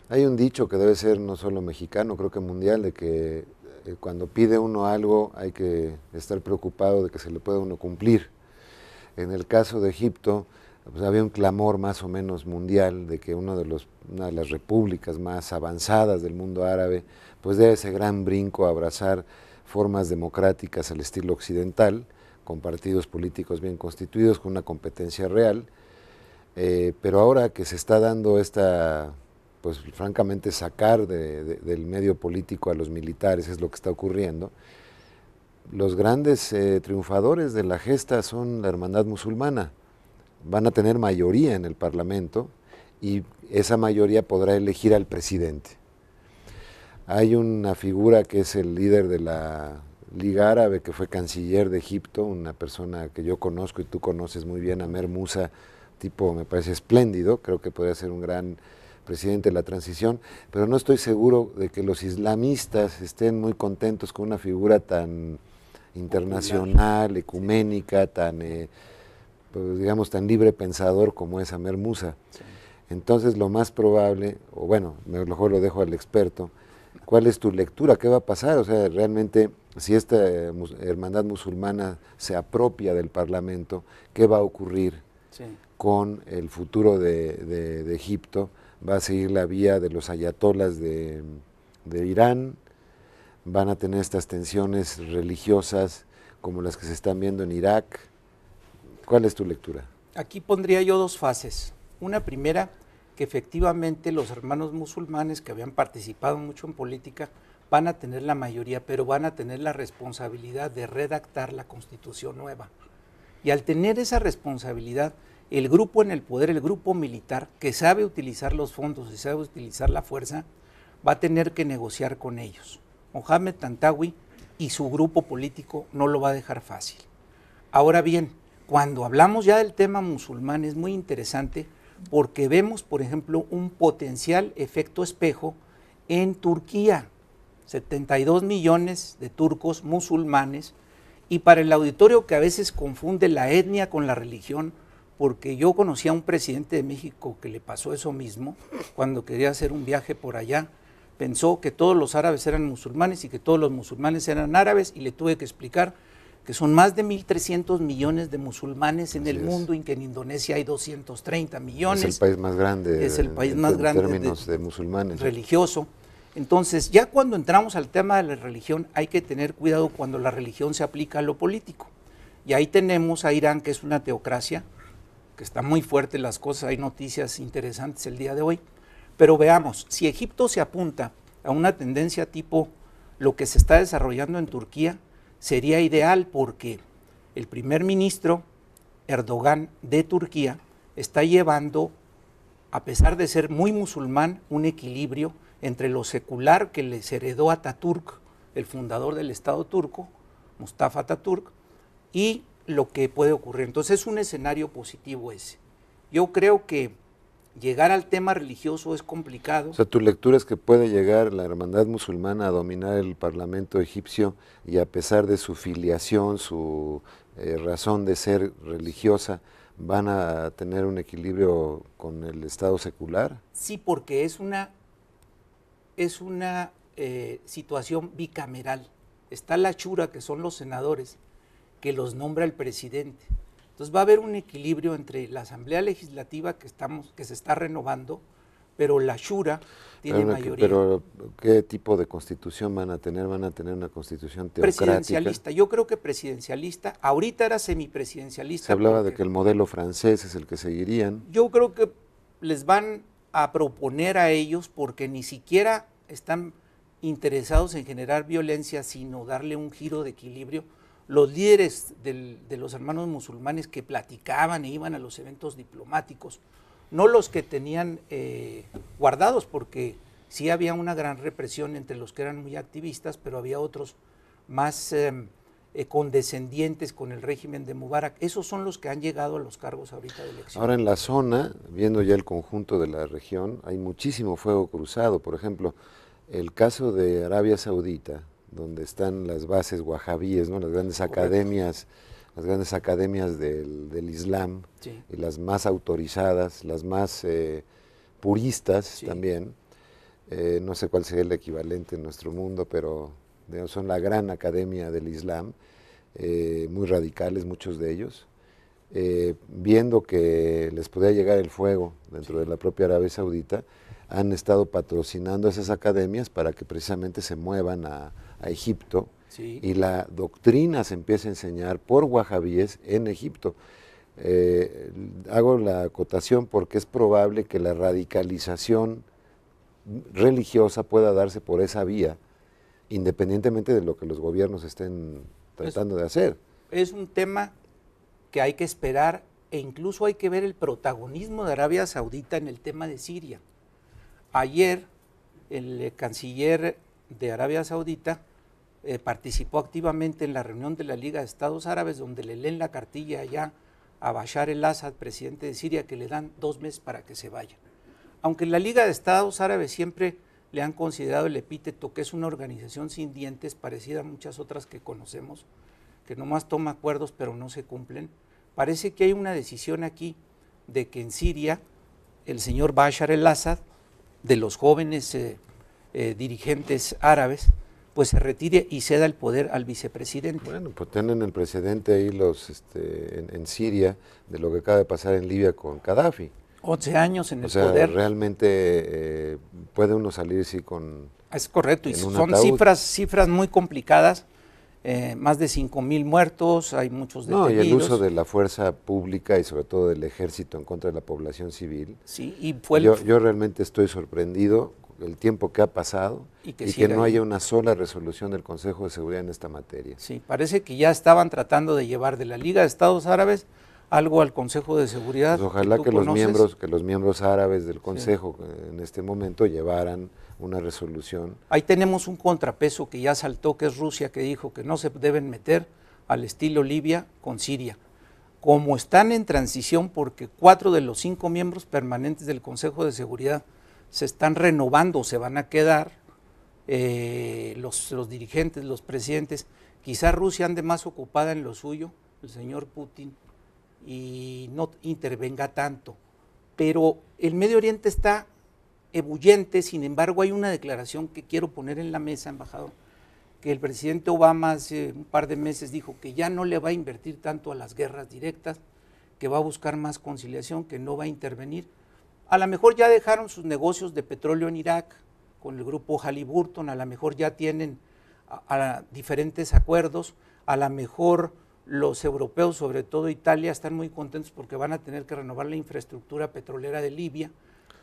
Hay un dicho que debe ser no solo mexicano, creo que mundial, de que cuando pide uno algo hay que estar preocupado de que se le pueda uno cumplir. En el caso de Egipto, pues había un clamor más o menos mundial de que una de las repúblicas más avanzadas del mundo árabe, pues dé ese gran brinco a abrazar formas democráticas al estilo occidental, con partidos políticos bien constituidos, con una competencia real, pero ahora que se está dando esta, pues francamente sacar del medio político a los militares, es lo que está ocurriendo, los grandes triunfadores de la gesta son la hermandad musulmana. Van a tener mayoría en el Parlamento y esa mayoría podrá elegir al presidente. Hay una figura que es el líder de la Liga Árabe, que fue canciller de Egipto, una persona que yo conozco y tú conoces muy bien, Amer Musa, tipo me parece espléndido, creo que podría ser un gran presidente de la transición, pero no estoy seguro de que los islamistas estén muy contentos con una figura tan internacional, ecuménica, tan, pues, digamos, tan libre pensador como es Amer Musa. Sí. Entonces lo más probable, o bueno, mejor lo dejo al experto, ¿cuál es tu lectura? ¿Qué va a pasar? O sea, realmente, si esta hermandad musulmana se apropia del Parlamento, ¿qué va a ocurrir con el futuro de Egipto? ¿Va a seguir la vía de los ayatolas de Irán? ¿Van a tener estas tensiones religiosas como las que se están viendo en Irak? ¿Cuál es tu lectura? Aquí pondría yo dos fases. Una primera, que efectivamente los hermanos musulmanes que habían participado mucho en política van a tener la mayoría, pero van a tener la responsabilidad de redactar la constitución nueva. Y al tener esa responsabilidad, el grupo en el poder, el grupo militar, que sabe utilizar los fondos y sabe utilizar la fuerza, va a tener que negociar con ellos. Mohamed Tantawi y su grupo político no lo va a dejar fácil. Ahora bien, cuando hablamos ya del tema musulmán es muy interesante porque vemos, por ejemplo, un potencial efecto espejo en Turquía. 72 millones de turcos musulmanes, y para el auditorio que a veces confunde la etnia con la religión, porque yo conocí a un presidente de México que le pasó eso mismo, cuando quería hacer un viaje por allá, pensó que todos los árabes eran musulmanes y que todos los musulmanes eran árabes, y le tuve que explicar que son más de 1.300 millones de musulmanes en el mundo, y que en Indonesia hay 230 millones. Es el país más grande, es el país más grande en términos de musulmanes. Religioso. Entonces, ya cuando entramos al tema de la religión, hay que tener cuidado cuando la religión se aplica a lo político. Y ahí tenemos a Irán, que es una teocracia, que está muy fuerte las cosas, hay noticias interesantes el día de hoy. Pero veamos, si Egipto se apunta a una tendencia tipo lo que se está desarrollando en Turquía, sería ideal porque el primer ministro Erdogan de Turquía está llevando, a pesar de ser muy musulmán, un equilibrio entre lo secular que les heredó Ataturk, el fundador del Estado turco, Mustafa Ataturk, y lo que puede ocurrir. Entonces es un escenario positivo ese. Yo creo que llegar al tema religioso es complicado. O sea, tu lectura es que puede llegar la hermandad musulmana a dominar el parlamento egipcio y a pesar de su filiación, su razón de ser religiosa, ¿van a tener un equilibrio con el Estado secular? Sí, porque es una situación bicameral. Está la Shura, que son los senadores, que los nombra el presidente. Entonces va a haber un equilibrio entre la Asamblea Legislativa que se está renovando, pero la Shura tiene mayoría. Pero ¿qué tipo de constitución van a tener? ¿Van a tener una constitución teocrática? Presidencialista, yo creo que presidencialista. Ahorita era semipresidencialista. Se hablaba de que el modelo francés es el que seguirían. Yo creo que les van a proponer a ellos, porque ni siquiera están interesados en generar violencia, sino darle un giro de equilibrio. Los líderes de los hermanos musulmanes que platicaban e iban a los eventos diplomáticos, no los que tenían guardados, porque sí había una gran represión entre los que eran muy activistas, pero había otros más condescendientes con el régimen de Mubarak. Esos son los que han llegado a los cargos ahorita de elección. Ahora en la zona, viendo ya el conjunto de la región, hay muchísimo fuego cruzado. Por ejemplo, el caso de Arabia Saudita, donde están las bases wahabíes, ¿no? Las grandes academias del Islam, sí, y las más autorizadas, las más puristas, sí, también, no sé cuál sería el equivalente en nuestro mundo, pero digamos, son la gran academia del Islam, muy radicales muchos de ellos, viendo que les podía llegar el fuego dentro de la propia Arabia Saudita, han estado patrocinando esas academias para que precisamente se muevan a Egipto, Sí. y la doctrina se empieza a enseñar por wahabíes en Egipto. Hago la acotación porque es probable que la radicalización religiosa pueda darse por esa vía, independientemente de lo que los gobiernos estén tratando de hacer. Es un tema que hay que esperar e incluso hay que ver el protagonismo de Arabia Saudita en el tema de Siria. Ayer el canciller de Arabia Saudita participó activamente en la reunión de la Liga de Estados Árabes, donde le leen la cartilla ya a Bashar el-Assad, presidente de Siria, que le dan 2 meses para que se vaya. Aunque la Liga de Estados Árabes siempre le han considerado el epíteto que es una organización sin dientes, parecida a muchas otras que conocemos, que nomás toma acuerdos pero no se cumplen, parece que hay una decisión aquí de que en Siria el señor Bashar el-Assad, de los jóvenes dirigentes árabes, pues se retire y ceda el poder al vicepresidente. Bueno, pues tienen el precedente ahí en Siria de lo que acaba de pasar en Libia con Gaddafi. 11 años en el O sea, poder. realmente puede uno salir sí con... Es correcto, y en un son ataúd. cifras muy complicadas, más de 5,000 muertos, hay muchos detenidos. No, y el uso de la fuerza pública y sobre todo del ejército en contra de la población civil. Sí, y fue yo realmente estoy sorprendido el tiempo que ha pasado y que no haya una sola resolución del Consejo de Seguridad en esta materia. Sí, parece que ya estaban tratando de llevar de la Liga de Estados Árabes algo al Consejo de Seguridad. Pues ojalá que los miembros árabes del Consejo en este momento llevaran una resolución. Ahí tenemos un contrapeso que ya saltó, que es Rusia, que dijo que no se deben meter al estilo Libia con Siria. Como están en transición, porque 4 de los 5 miembros permanentes del Consejo de Seguridad se están renovando, se van a quedar los dirigentes, los presidentes, quizá Rusia ande más ocupada en lo suyo, el señor Putin, y no intervenga tanto. Pero el Medio Oriente está ebullente, sin embargo hay una declaración que quiero poner en la mesa, embajador, que el presidente Obama hace un par de meses dijo que ya no le va a invertir tanto a las guerras directas, que va a buscar más conciliación, que no va a intervenir. A lo mejor ya dejaron sus negocios de petróleo en Irak con el grupo Halliburton, a lo mejor ya tienen diferentes acuerdos, a lo mejor los europeos, sobre todo Italia, están muy contentos porque van a tener que renovar la infraestructura petrolera de Libia.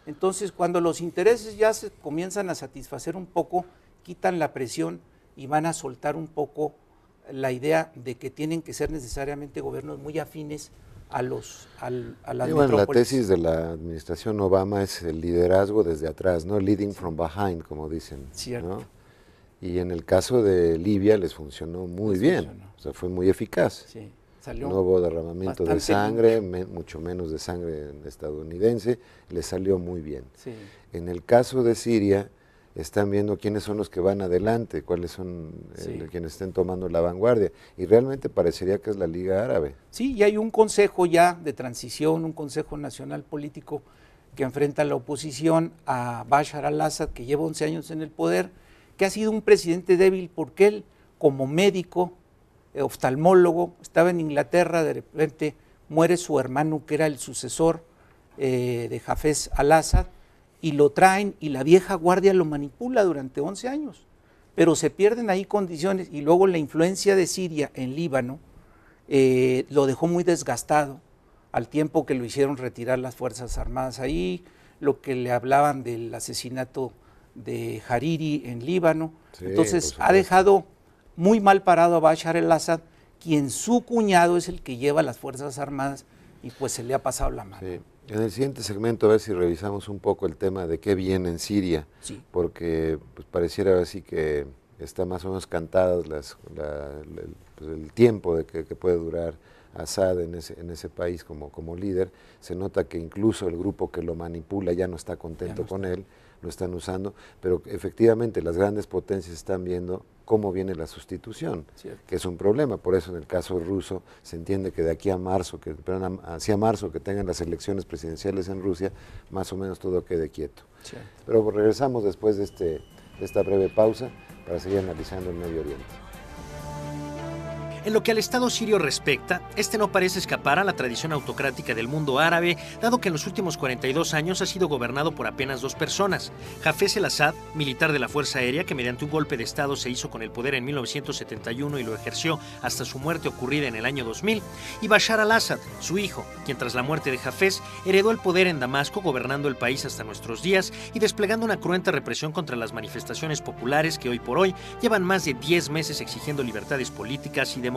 Entonces, cuando los intereses ya se comienzan a satisfacer un poco, quitan la presión y van a soltar un poco la idea de que tienen que ser necesariamente gobiernos muy afines a las metrópolis. La tesis de la administración Obama es el liderazgo desde atrás, ¿no? Leading from behind, como dicen. Cierto. ¿No? Y en el caso de Libia les funcionó muy bien, o sea, fue muy eficaz. Sí, salió no hubo derramamiento de sangre, mucho menos de sangre estadounidense, les salió muy bien. Sí. En el caso de Siria, están viendo quiénes son los que van adelante, cuáles son quienes estén tomando la vanguardia, y realmente parecería que es la Liga Árabe. Sí, y hay un consejo ya de transición, un consejo nacional político que enfrenta a la oposición, a Bashar al-Assad, que lleva 11 años en el poder, que ha sido un presidente débil porque él, como médico, oftalmólogo, estaba en Inglaterra, de repente muere su hermano, que era el sucesor de Hafez al-Assad, y lo traen, y la vieja guardia lo manipula durante 11 años, pero se pierden ahí condiciones, y luego la influencia de Siria en Líbano lo dejó muy desgastado, al tiempo que lo hicieron retirar las Fuerzas Armadas ahí, lo que le hablaban del asesinato de Hariri en Líbano. Sí, entonces ha dejado muy mal parado a Bashar el-Assad, quien su cuñado es el que lleva las Fuerzas Armadas, y pues se le ha pasado la mano. Sí. En el siguiente segmento a ver si revisamos un poco el tema de qué viene en Siria, porque pues, pareciera así que está más o menos cantado el tiempo de que puede durar Assad en ese país como líder. Se nota que incluso el grupo que lo manipula ya no está contento con él, lo están usando, pero efectivamente las grandes potencias están viendo cómo viene la sustitución, que es un problema. Por eso en el caso ruso se entiende que de aquí a marzo, hacia marzo que tengan las elecciones presidenciales en Rusia, más o menos todo quede quieto. Cierto. Pero regresamos después de esta breve pausa para seguir analizando el Medio Oriente. En lo que al Estado sirio respecta, este no parece escapar a la tradición autocrática del mundo árabe, dado que en los últimos 42 años ha sido gobernado por apenas 2 personas: Hafez el-Assad, militar de la Fuerza Aérea que mediante un golpe de Estado se hizo con el poder en 1971 y lo ejerció hasta su muerte ocurrida en el año 2000, y Bashar al-Assad, su hijo, quien tras la muerte de Hafez heredó el poder en Damasco, gobernando el país hasta nuestros días y desplegando una cruenta represión contra las manifestaciones populares que hoy por hoy llevan más de 10 meses exigiendo libertades políticas y democracia.